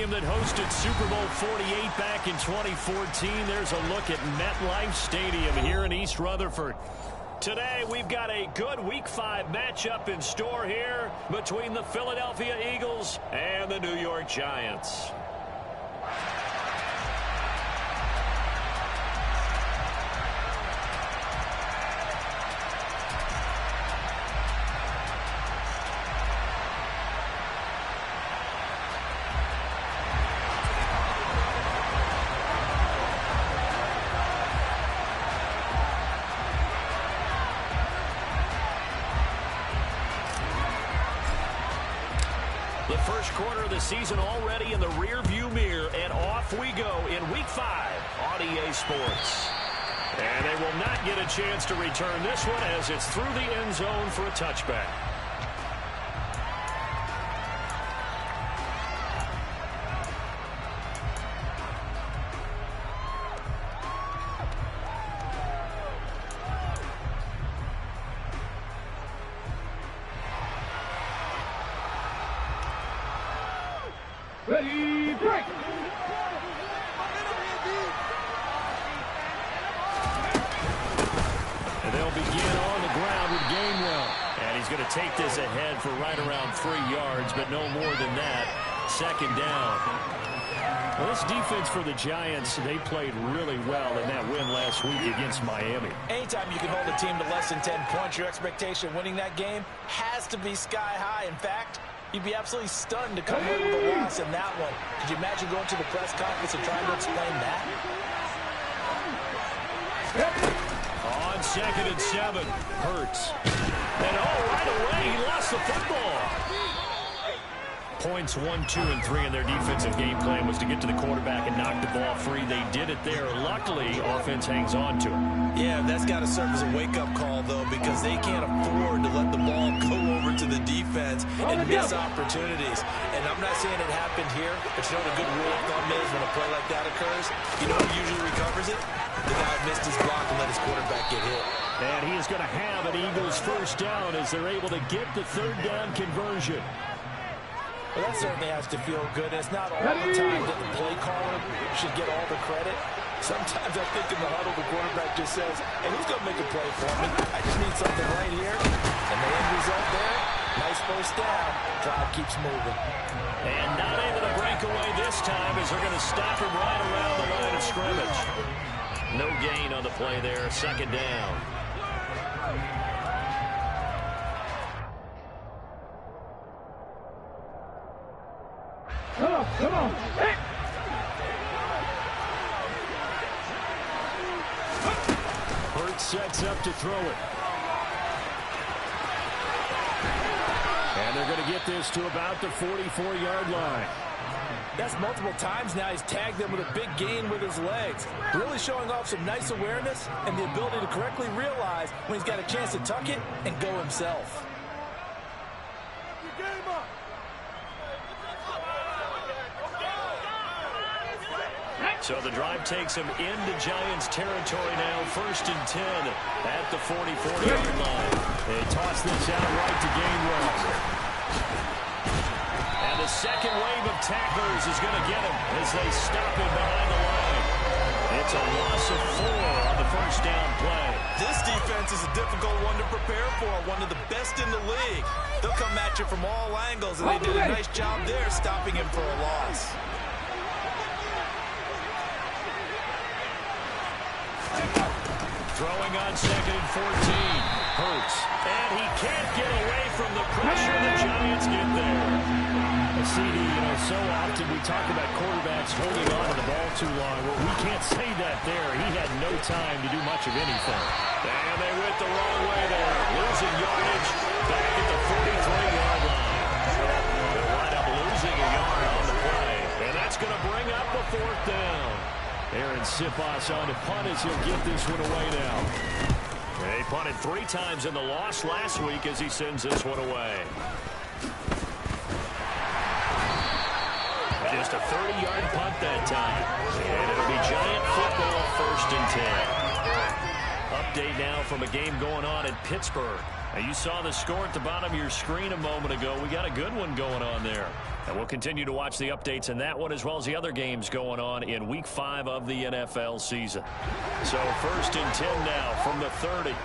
stadium that hosted Super Bowl 48 back in 2014. There's a look at MetLife Stadium here in East Rutherford. Today, we've got a good Week 5 matchup in store here between the Philadelphia Eagles and the New York Giants. The first quarter of the season already in the rear-view mirror, and off we go in Week 5 on EA Sports. And they will not get a chance to return this one as it's through the end zone for a touchback. Ready, break! And they'll begin on the ground with Gainwell. And he's going to take this ahead for right around 3 yards, but no more than that. Second down. Well, this defense for the Giants, they played really well in that win last week against Miami. Anytime you can hold a team to less than 10 points, your expectation of winning that game has to be sky high. In fact, you'd be absolutely stunned to come away with a loss in that one. Could you imagine going to the press conference and trying to explain that? On 2nd and 7, Hurts. And right away, he lost the football. Points 1, 2, and 3 in their defensive game plan was to get to the quarterback and knock the ball free. They did it there. Luckily, offense hangs on to it. Yeah, that's got to serve as a wake-up call, though, because they can't afford to let the ball go over to the defense and miss opportunities. And I'm not saying it happened here, but you know the good rule of thumb is when a play like that occurs, you know who usually recovers it? The guy who missed his block and let his quarterback get hit. And he is going to have an Eagles first down as they're able to get the third down conversion. Well, that certainly has to feel good. And it's not all the time that the play caller should get all the credit. Sometimes I think in the huddle, the quarterback just says, hey, who's going to make a play for me? I just need something right here. And the end result there, nice first down. Drive keeps moving. And not able to break away this time as they're going to stop him right around the line of scrimmage. No gain on the play there. Second down. Come on, hey! Hurts sets up to throw it. And they're going to get this to about the 44-yard line. That's multiple times now. He's tagged them with a big gain with his legs. Really showing off some nice awareness and the ability to correctly realize when he's got a chance to tuck it and go himself. So the drive takes him into Giants territory now. 1st and 10 at the 44-yard line. They toss this out right to Gainwell. And the second wave of tacklers is going to get him as they stop him behind the line. It's a loss of 4 on the first down play. This defense is a difficult one to prepare for, one of the best in the league. They'll come at you from all angles, and they did a nice job there stopping him for a loss. Throwing on 2nd and 14. Hurts. And he can't get away from the pressure. The Giants get there. CD, so often we talk about quarterbacks holding on to the ball too long. Well, we can't say that there. He had no time to do much of anything. And they went the wrong way there. Losing yardage back at the 43-yard line. They'll wind up losing a yard on the play. And that's going to bring up a 4th down. Aaron Siposs on to punt as he'll get this one away now. They punted 3 times in the loss last week as he sends this one away. Just a 30-yard punt that time. And it'll be Giant football 1st and 10. Update now from a game going on in Pittsburgh. Now, you saw the score at the bottom of your screen a moment ago. We got a good one going on there. And we'll continue to watch the updates in that one as well as the other games going on in Week 5 of the NFL season. So 1st and 10 now from the 30.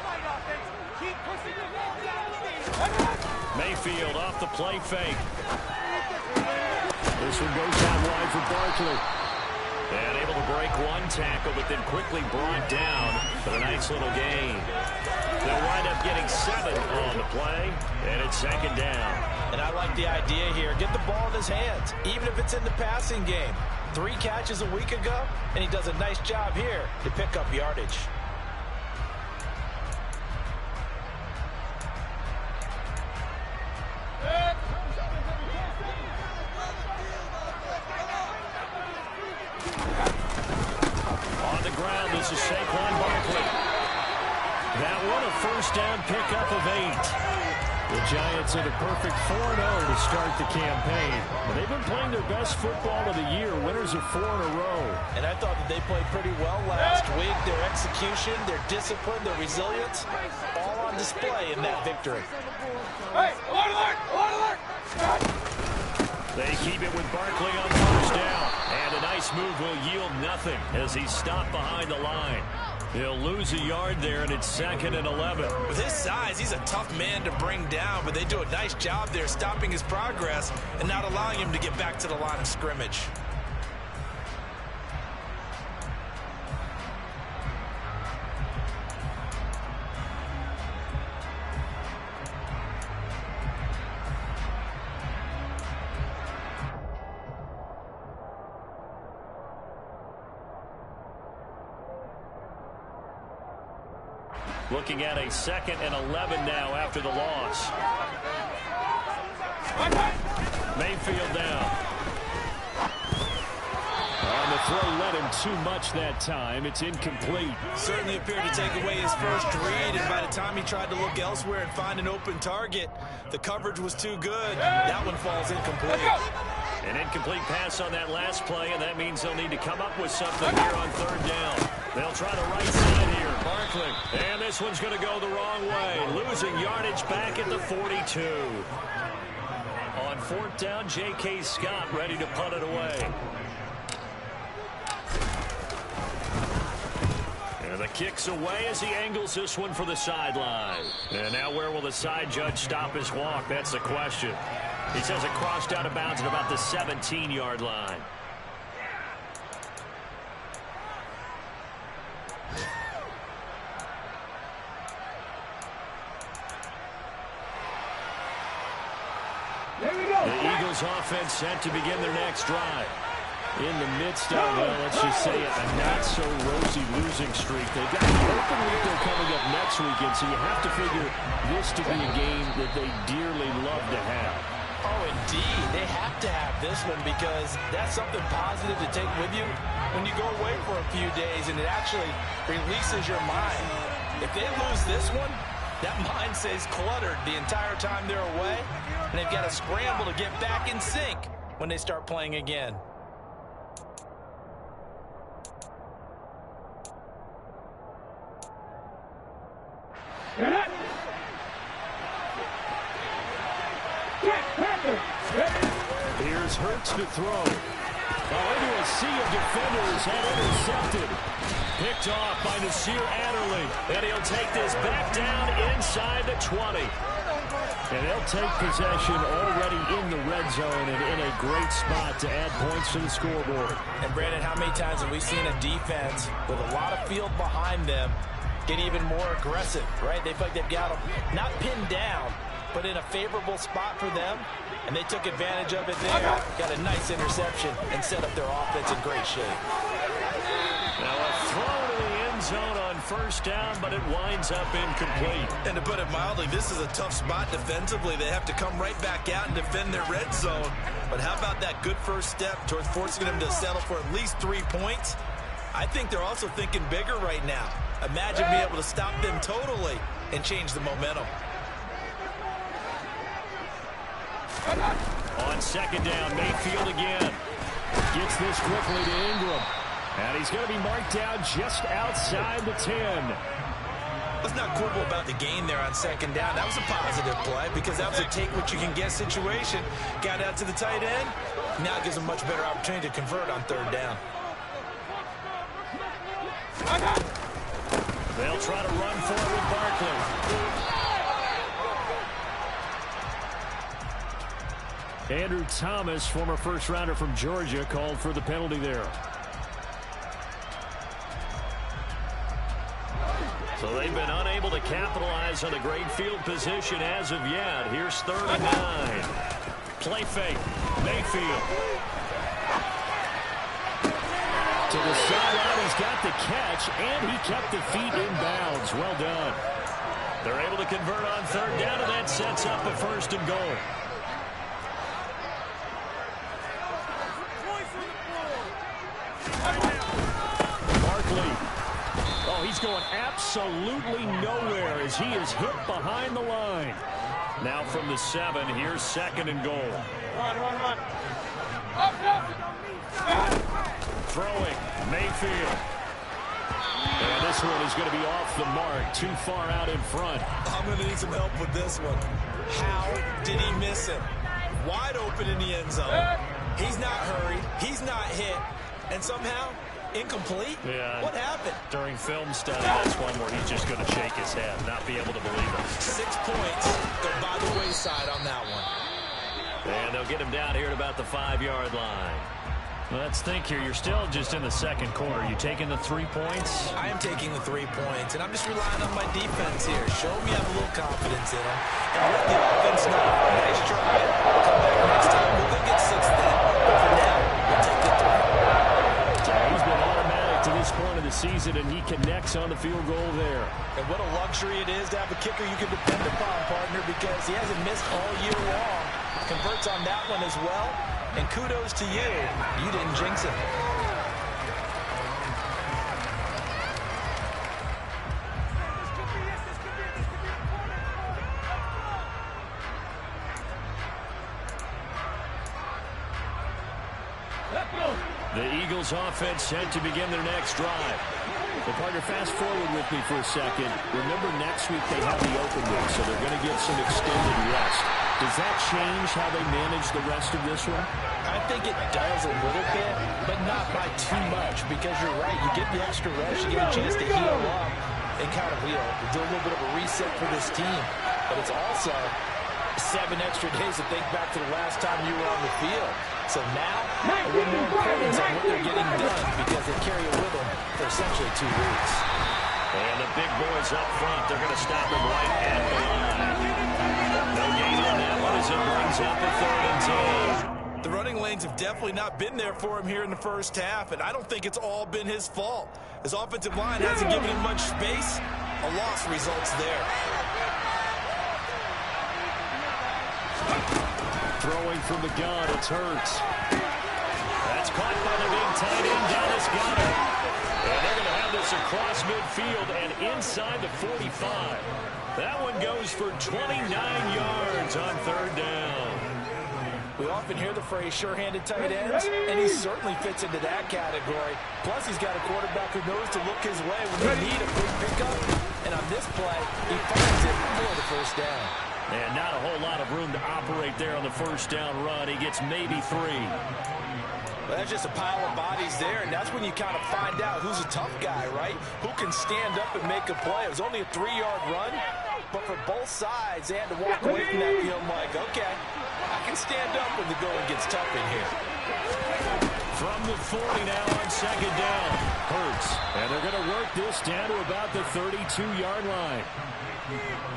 Mayfield off the play fake. This one goes out wide for Barkley. And able to break one tackle, but then quickly brought down for a nice little gain. They'll wind up getting 7 on the play, and it's 2nd down. And I like the idea here. Get the ball in his hands, even if it's in the passing game. 3 catches a week ago, and he does a nice job here to pick up yardage. On the ground, this is Saquon Barkley. That one a 1st down pickup of 8. The Giants at a perfect 4-0 to start the campaign. They've been playing their best football of the year, winners of 4 in a row. And I thought that they played pretty well last week. Their execution, their discipline, their resilience, all on display in that victory. Hey, alert! They keep it with Barkley on 1st down. And a nice move will yield nothing as he's stopped behind the line. He'll lose a yard there, and it's 2nd and 11. With his size, he's a tough man to bring down, but they do a nice job there stopping his progress and not allowing him to get back to the line of scrimmage. Looking at a 2nd and 11 now after the loss. Mayfield down. On the throw, led him too much that time. It's incomplete. Certainly appeared to take away his first read, and by the time he tried to look elsewhere and find an open target, the coverage was too good. That one falls incomplete. An incomplete pass on that last play, and that means they'll need to come up with something here on 3rd down. They'll try the right side here. Barkley. And this one's going to go the wrong way. Losing yardage back at the 42. On 4th down, J.K. Scott ready to punt it away. And the kick's away as he angles this one for the sideline. And now where will the side judge stop his walk? That's the question. He says it crossed out of bounds at about the 17-yard line. The Eagles offense set to begin their next drive. In the midst of, well, let's just say it, a not-so-rosy losing streak. They've got the open week they're coming up next weekend, so you have to figure this to be a game that they dearly love to have. Oh, indeed. They have to have this one because that's something positive to take with you when you go away for a few days, and it actually releases your mind. If they lose this one, that mind stays cluttered the entire time they're away, and they've got to scramble to get back in sync when they start playing again. Here's Hurts to throw. Into a sea of defenders and intercepted. Picked off by Nasir Adderley. And he'll take this back down inside the 20. And they'll take possession already in the red zone and in a great spot to add points to the scoreboard. And Brandon, how many times have we seen a defense with a lot of field behind them get even more aggressive, right? They feel like they've got them not pinned down, but in a favorable spot for them, and they took advantage of it there. Got a nice interception and set up their offense in great shape. Now a throw to the end zone on 1st down, but it winds up incomplete. And to put it mildly, this is a tough spot defensively. They have to come right back out and defend their red zone. But how about that good first step towards forcing them to settle for at least 3 points? I think they're also thinking bigger right now. Imagine being able to stop them totally and change the momentum. On 2nd down, Mayfield again. Gets this quickly to Ingram. And he's going to be marked down just outside the 10. Let's not quibble about the gain there on second down. That was a positive play because that was a take-what-you-can-get situation. Got out to the tight end. Now gives a much better opportunity to convert on third down. They'll try to run for it with Barkley. Andrew Thomas, former first-rounder from Georgia, called for the penalty there. So they've been unable to capitalize on a great field position as of yet. Here's 39. Play fake. Mayfield. To the sideline, he's got the catch, and he kept the feet in bounds. Well done. They're able to convert on third down, and that sets up a first and goal. Barkley. Oh, he's going absolutely nowhere as he is hit behind the line. Now from the 7, here's second and goal. Run. Up. Throwing, Mayfield. And this one is going to be off the mark, too far out in front. I'm going to need some help with this one. How did he miss him? Wide open in the end zone. He's not hurried. He's not hit. And somehow, incomplete? Yeah. What happened? During film study, that's one where he's just going to shake his head, not be able to believe it. 6 points go by the wayside on that one. And they'll get him down here at about the 5-yard line. Let's think here. You're still just in the second quarter. You taking the 3 points? I am taking the 3 points, and I'm just relying on my defense here. Show me I have a little confidence in them. And let the offense know. Nice try. We'll come back next time. We'll go get 6 then. But for now, we'll take the 3. He's been automatic to this point of the season, and he connects on the field goal there. And what a luxury it is to have a kicker you can depend upon, partner, because he hasn't missed all year long. Converts on that one as well. And kudos to you. You didn't jinx it. The Eagles offense set to begin their next drive. Well, partner, fast forward with me for a second. Remember, next week they have the open week, so they're going to get some extended rest. Does that change how they manage the rest of this one? I think it does a little bit, but not by too much, because you're right. You get the extra rest, you get a chance to heal up and kind of, do a little bit of a reset for this team. But it's also 7 extra days to think back to the last time you were on the field. So now, a little more importance on what they're getting done, because they carry it with them for essentially 2 weeks. And the big boys up front, they're going to stop him right at the line. No gain on that one as it brings up a 3rd and 10. The running lanes have definitely not been there for him here in the first half, and I don't think it's all been his fault. His offensive line hasn't given him much space. A loss results there. Throwing from the gun, it's Hurts. That's caught by the big tight end, Dallas Goedert. And they're going to have this across midfield and inside the 45. That one goes for 29 yards on 3rd down. We often hear the phrase sure-handed tight ends, and he certainly fits into that category. Plus, he's got a quarterback who knows to look his way when they need a big pickup. And on this play, he finds it for the 1st down. And not a whole lot of room to operate there on the 1st down run. He gets maybe 3. Well, that's just a pile of bodies there, and that's when you kind of find out who's a tough guy, right? Who can stand up and make a play. It was only a 3-yard run, but for both sides, they had to walk away from that feeling like, okay, I can stand up when the going gets tough in here. From the 40 now on 2nd down. Hurts. And they're going to work this down to about the 32-yard line.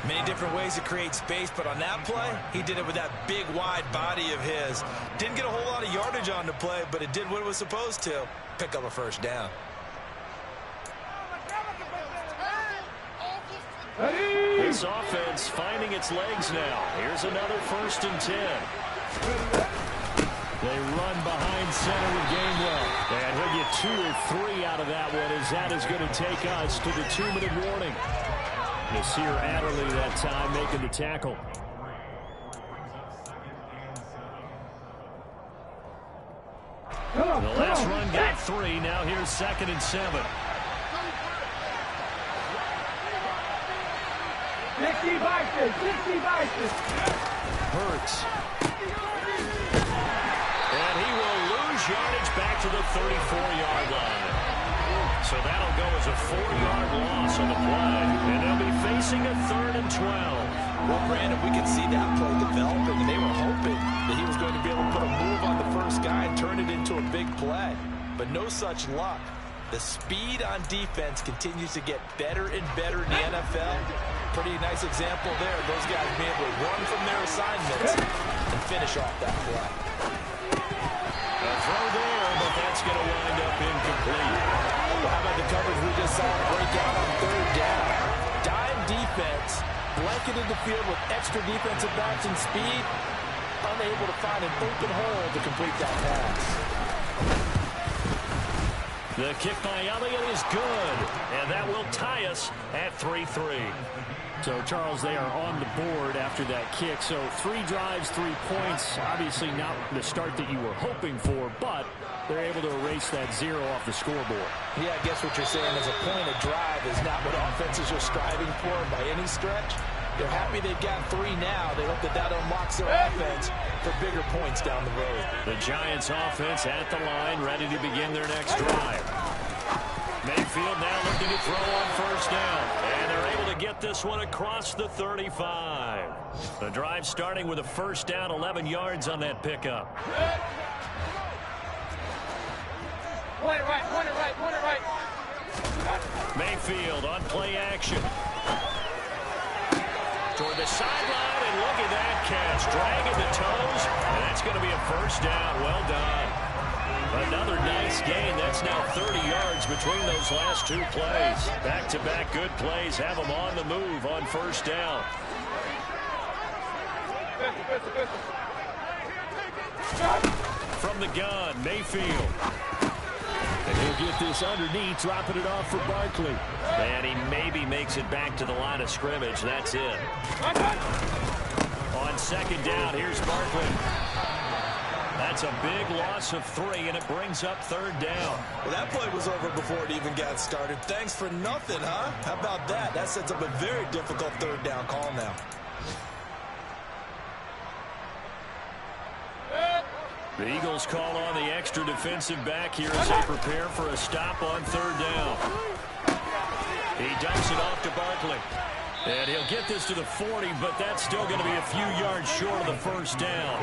Many different ways to create space, but on that play, he did it with that big, wide body of his. Didn't get a whole lot of yardage on the play, but it did what it was supposed to. Pick up a 1st down. This offense finding its legs now. Here's another 1st and 10. They run behind center with Gainwell. And he'll get 2 or 3 out of that one, as that is going to take us to the 2-minute warning. Nasir Adderley that time making the tackle. The last run got 3. Now here's 2nd and 7. Hurts. And he will lose yardage back to the 34-yard line. So that'll go as a 4-yard loss on the play. And they'll be facing a 3rd and 12. Well, Brandon, we could see that play developing, and they were hoping that he was going to be able to put a move on the first guy and turn it into a big play. But no such luck. The speed on defense continues to get better and better in the NFL. Pretty nice example there. Those guys being able to run from their assignments and finish off that play. A throw there, but that's going to wind up incomplete. Well, how about the coverage we just saw break out on 3rd down? Dime defense, blanketed the field with extra defensive backs and speed, unable to find an open hole to complete that pass. The kick by Elliott is good, and that will tie us at 3-3. So, Charles, they are on the board after that kick. So 3 drives, 3 points. Obviously not the start that you were hoping for, but they're able to erase that 0 off the scoreboard. Yeah, I guess what you're saying is a point of drive is not what offenses are striving for by any stretch. They're happy they've got 3 now. They hope that that unlocks their offense for bigger points down the road. The Giants offense at the line, ready to begin their next drive. Mayfield now looking to throw on 1st down. And they're able to get this one across the 35. The drive starting with a 1st down, 11 yards on that pickup. Point it right, point it right, point it right. Mayfield on play action. Toward the sideline, and look at that catch. Dragging the toes, and that's going to be a 1st down. Well done. Another nice gain. That's now 30 yards between those last 2 plays. Back-to-back good plays have them on the move on 1st down. From the gun, Mayfield. And he'll get this underneath, dropping it off for Barkley. And he maybe makes it back to the line of scrimmage. That's it. On 2nd down, here's Barkley. That's a big loss of 3, and it brings up 3rd down. Well, that play was over before it even got started. Thanks for nothing, huh? How about that? That sets up a very difficult 3rd down call now. The Eagles call on the extra defensive back here as they prepare for a stop on 3rd down. He dumps it off to Barkley. And he'll get this to the 40, but that's still going to be a few yards short of the 1st down.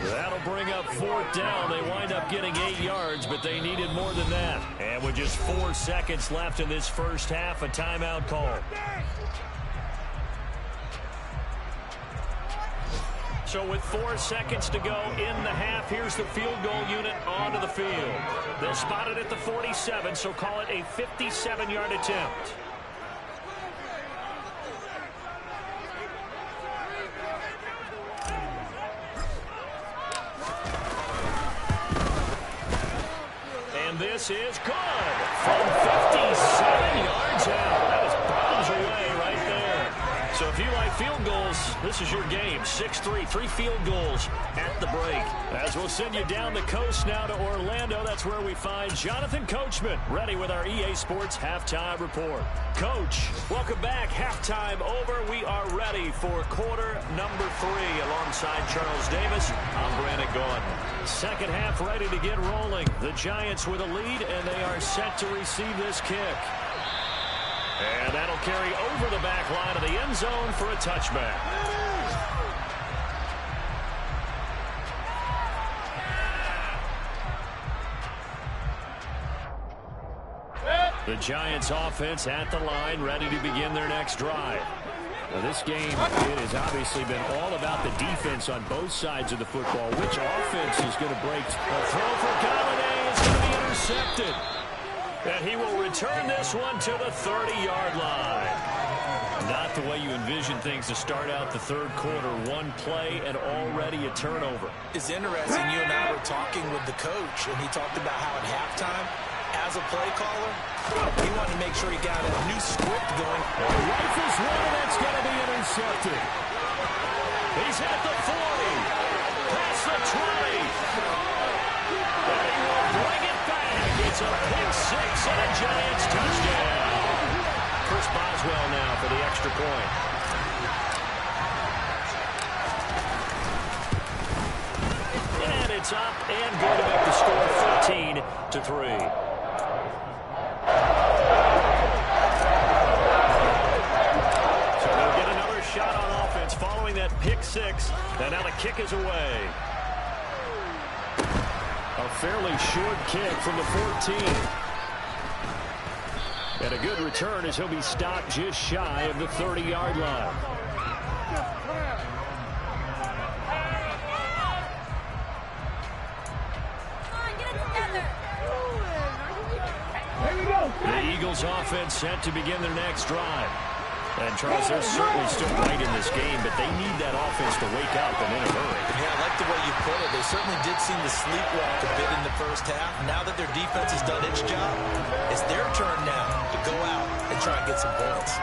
That'll bring up 4th down. They wind up getting 8 yards, but they needed more than that. And with just 4 seconds left in this 1st half, a timeout call. So with 4 seconds to go in the half, here's the field goal unit onto the field. They'll spot it at the 47, so call it a 57-yard attempt. And this is good from 57 yards out. That was bombs away right there. So if you like field goals, this is your game. 6-3, 3 field goals at the break. As we'll send you down the coast now to Orlando, that's where we find Jonathan Coachman, ready with our EA Sports Halftime Report. Coach, welcome back. Halftime over. We are ready for quarter number 3 alongside Charles Davis. I'm Brandon Gordon. 2nd half ready to get rolling. The Giants with a lead, and they are set to receive this kick. And that'll carry over the back line of the end zone for a touchback. The Giants offense at the line, ready to begin their next drive. Well, this game, it has obviously been all about the defense on both sides of the football. Which offense is going to break? A throw for Galladay is going to be intercepted. And he will return this one to the 30-yard line. Not the way you envision things to start out the 3rd quarter. 1 play and already a turnover. It's interesting. You and I were talking with the coach, and he talked about how at halftime, as a play caller, he wanted to make sure he got a new script going. Rifles one, and that's going to be intercepted. He's at the 40. Past the 20. And he will bring it back. It's a pick 6 and a Giants touchdown. Chris Boswell now for the extra point. Giants up and going to make the score 13-3. So they'll get another shot on offense following that pick six. And now the kick is away. A fairly short kick from the 14. And a good return as he'll be stopped just shy of the 30-yard line. The Eagles offense set to begin their next drive. And Charles, they're certainly still right in this game, but they need that offense to wake up and in a hurry. Yeah, I like the way you put it. They certainly did seem to sleepwalk a bit in the first half. Now that their defense has done its job, it's their turn now to go out and try and get some points.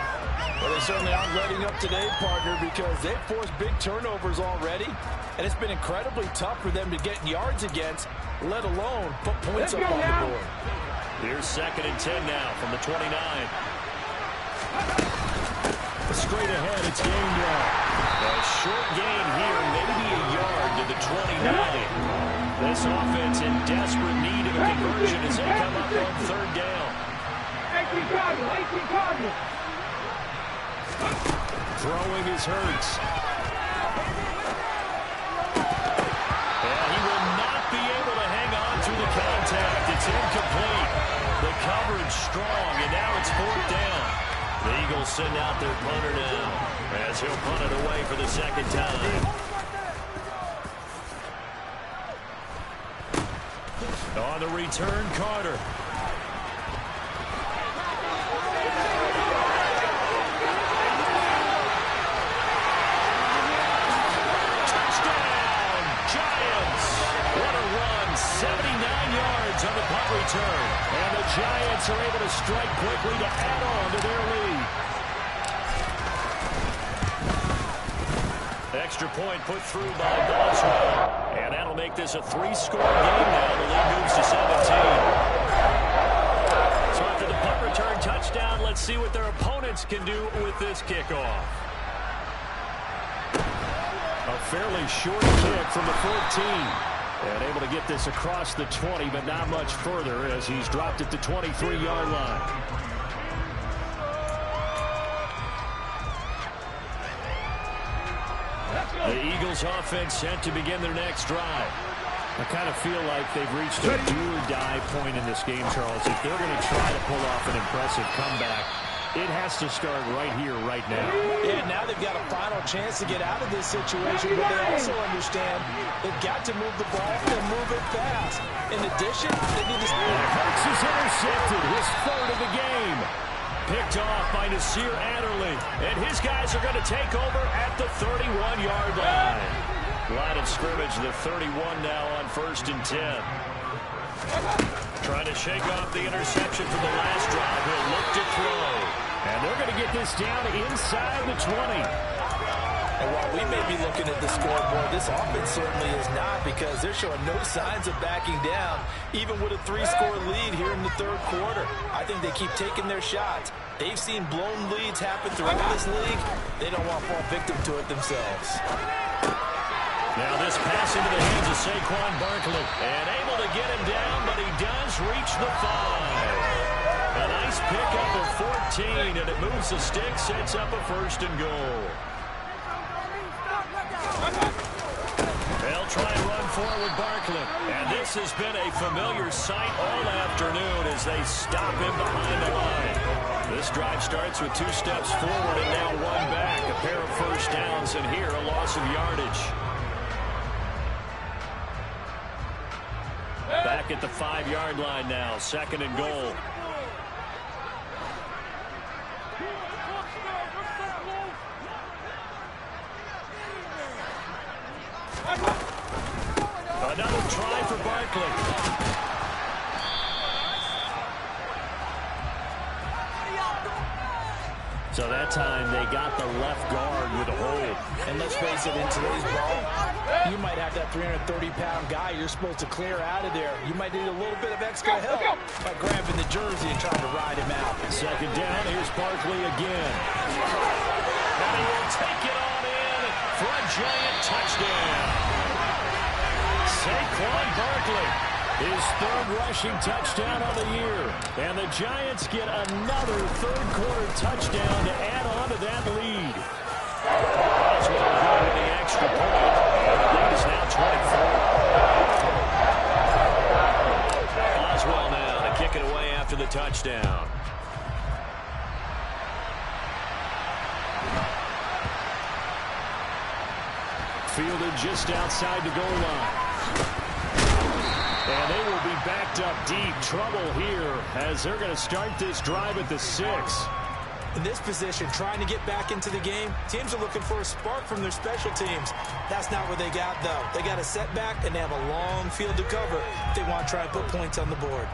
Well, they certainly aren't letting up today, partner, because they've forced big turnovers already, and it's been incredibly tough for them to get yards against, let alone put points up on the board. Here's 2nd and 10 now from the 29. Straight ahead, it's gained one. A short gain here, maybe a yard to the 29. This offense in desperate need of a conversion as they come up on 3rd down. Throwing is Hurts. And he will not be able to hang on through the contact. It's incomplete. The coverage strong, and now it's 4th down. The Eagles send out their punter now as he'll punt it away for the 2nd time. On the return, Carter. Touchdown, Giants! What a run, 79 yards on the punt return. And the Giants are able to strike quickly to add on to their lead. Extra point put through by Boswell. And that'll make this a 3-score game now. The lead moves to 17. So after the punt return touchdown, let's see what their opponents can do with this kickoff. A fairly short kick from the 14. And able to get this across the 20, but not much further as he's dropped at the 23-yard line. The Eagles offense set to begin their next drive. I kind of feel like they've reached a do-or-die point in this game, Charles. If they're going to try to pull off an impressive comeback, it has to start right here, right now. Yeah, now they've got a final chance to get out of this situation, but they also understand they've got to move the ball and move it fast. In addition, they need to... Hurts is intercepted, his 3rd of the game. Picked off by Nasir Adderley, and his guys are going to take over at the 31-yard line. Line of scrimmage, the 31 now on 1st and 10. Trying to shake off the interception from the last drive. He'll look to throw. And they're going to get this down inside the 20. And while we may be looking at the scoreboard, this offense certainly is not, because they're showing no signs of backing down, even with a 3-score lead here in the 3rd quarter. I think they keep taking their shots. They've seen blown leads happen throughout this league. They don't want to fall victim to it themselves. Now this pass into the hands of Saquon Barkley. And able to get him down, but he does reach the 5. A nice pickup of 14, and it moves the stick, sets up a 1st and goal. They'll try and run forward Barkley. And this has been a familiar sight all afternoon as they stop him behind the line. This drive starts with 2 steps forward and now 1 back. A pair of 1st downs, and here a loss of yardage. Back at the 5-yard line now, 2nd and goal. Another try for Barkley. So that time they got the left guard with a hold. And let's face it, in today's ball, you might have that 330-pound guy you're supposed to clear out of there. You might need a little bit of extra help by grabbing the jersey and trying to ride him out. 2nd down, here's Barkley again. And he will take it on in for a giant touchdown. Saquon Barkley, his third rushing touchdown of the year. And the Giants get another third-quarter touchdown to add on to that lead. Oswell going with the extra point. And the lead is now 24. Oswell now to kick it away after the touchdown. Fielded just outside the goal line. And they will be backed up deep. Trouble here as they're going to start this drive at the 6. In this position, trying to get back into the game, teams are looking for a spark from their special teams. That's not what they got, though. They got a setback, and they have a long field to cover if they want to try and put points on the board.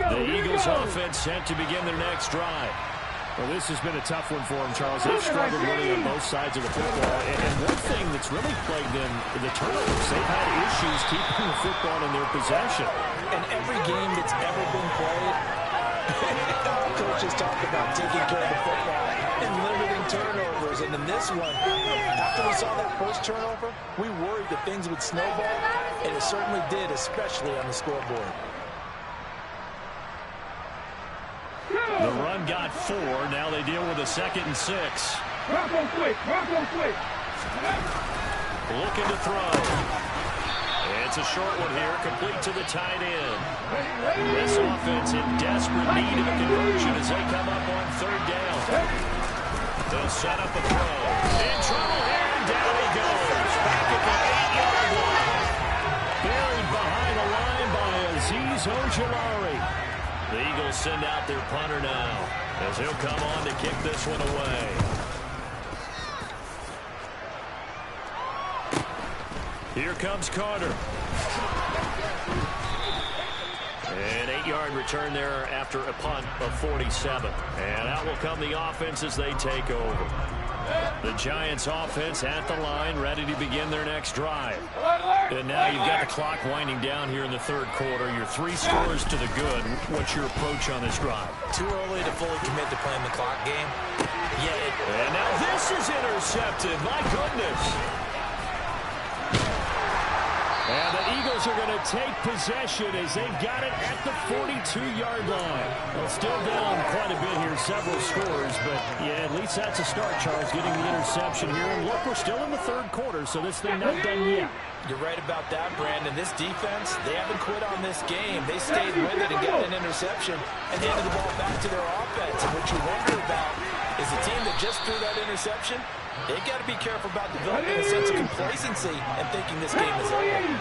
The Eagles offense set to begin their next drive. Well, this has been a tough one for them, Charles. They've struggled really on both sides of the football. And one thing that's really plagued them, the turnovers. They've had issues keeping the football in their possession. And every game that's ever been played, coaches talk about taking care of the football and limiting turnovers. And in this one, after we saw that first turnover, we worried that things would snowball, and it certainly did, especially on the scoreboard. The run got 4. Now they deal with a 2nd and 6. Rocco quick. Looking to throw. It's a short one here, complete to the tight end. This offense in desperate need of a conversion as they come up on 3rd down. They'll set up a throw. In trouble here, and down he goes. Back at the 8-yard line. Buried behind the line by Azeez Ojulari. The Eagles send out their punter now as he'll come on to kick this one away. Here comes Carter. An 8-yard return there after a punt of 47. And out will come the offense as they take over. The Giants offense at the line, ready to begin their next drive. And now you've got the clock winding down here in the 3rd quarter. You're 3 scores to the good. What's your approach on this drive? Too early to fully commit to playing the clock game. And now this is intercepted. My goodness. And the Eagles are going to take possession as they've got it at the 42-yard line. Well, still down quite a bit here, several scores, but yeah, at least that's a start, Charles, getting the interception here. And look, we're still in the 3rd quarter, so this thing not done yet. You're right about that, Brandon. This defense, they haven't quit on this game. They stayed with it and got an interception and handed the ball back to their offense. And what you wonder about is the team that just threw that interception, they've got to be careful about developing a sense of complacency and thinking this game is over.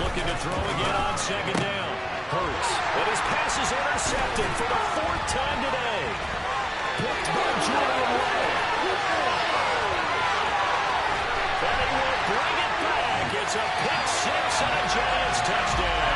Looking to throw again on 2nd down. Hurts. And his pass is intercepted for the 4th time today. Picked by Julian Way. And he will bring it back. It's a pick 6 and a Giants touchdown.